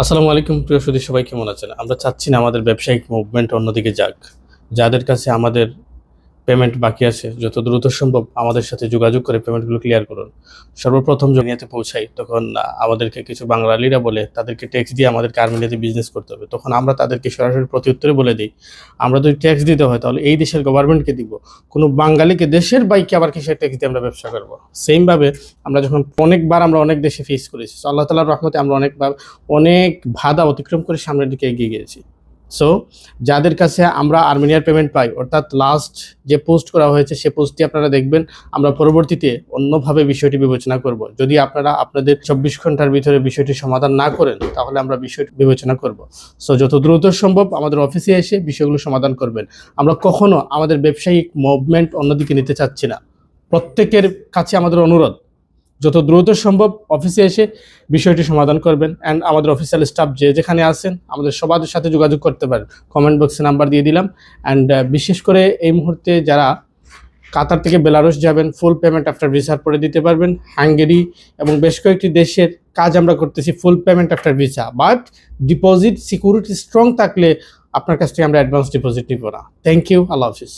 আসসালামু আলাইকুম প্রিয় সুধী, সবাই কেমন আছেন? আমরা চাচ্ছি না আমাদের ব্যবসায়িক মুভমেন্ট অন্যদিকে যাক। যাদের কাছে আমাদের পেমেন্ট বাকি আছে যত দ্রুত সম্ভব আমাদের সাথে যোগাযোগ করে পেমেন্টগুলো ক্লিয়ার করুন। সর্বপ্রথম দুনিয়াতে পৌঁছাই তখন আমাদেরকে কিছু বাঙালিরা বলে তাদেরকে ট্যাক্স দিয়ে আমাদেরকে আর্মেনিয়াতে বিজনেস করতে হবে। তখন আমরা তাদেরকে সরাসরি প্রত্যুত্তরে বলে দিই, আমরা যদি ট্যাক্স দিতে হয় তাহলে এই দেশের গভর্নমেন্টকে দিব, কোনো বাঙালিকে দেশের বাইকে আবার কিসের ট্যাক্স দিয়ে আমরা ব্যবসা করবো? সেমভাবে আমরা যখন অনেকবার আমরা অনেক দেশে ফেস করেছি, আল্লাহ তাআলার রহমতে আমরা অনেক বাধা অতিক্রম করে সামনের দিকে এগিয়ে গিয়েছি। সো যাদের কাছে আমরা আর্মেনিয়ার পেমেন্ট পাই, অর্থাৎ লাস্ট যে পোস্ট করা হয়েছে সে পোস্টটি আপনারা দেখবেন। আমরা পরবর্তীতে অন্যভাবে বিষয়টি বিবেচনা করব। যদি আপনারা আপনাদের 24 ঘন্টার ভিতরে বিষয়টি সমাধান না করেন তাহলে আমরা বিষয়টি বিবেচনা করব। সো যত দ্রুত সম্ভব আমাদের অফিসে এসে বিষয়গুলো সমাধান করবেন। আমরা কখনো আমাদের ব্যবসায়িক মুভমেন্ট অন্যদিকে নিতে চাচ্ছি না। প্রত্যেকের কাছে আমাদের অনুরোধ, যত দ্রুত সম্ভব অফিসে এসে বিষয়টি সমাধান করবেন। অ্যান্ড আমাদের অফিসিয়াল স্টাফ যে যেখানে আছেন আমাদের সবার সাথে যোগাযোগ করতে পারেন। কমেন্ট বক্সে নাম্বার দিয়ে দিলাম। অ্যান্ড বিশেষ করে এই মুহূর্তে যারা কাতার থেকে বেলারুস যাবেন, ফুল পেমেন্ট আফটার ভিসার পরে দিতে পারবেন। হাঙ্গেরি এবং বেশ কয়েকটি দেশের কাজ আমরা করতেছি full payment after visa, but deposit security strong থাকলে আপনার কাছ থেকে আমরা অ্যাডভান্স ডিপোজিট নিব না। থ্যাংক ইউ, আল্লাহ হাফিজ।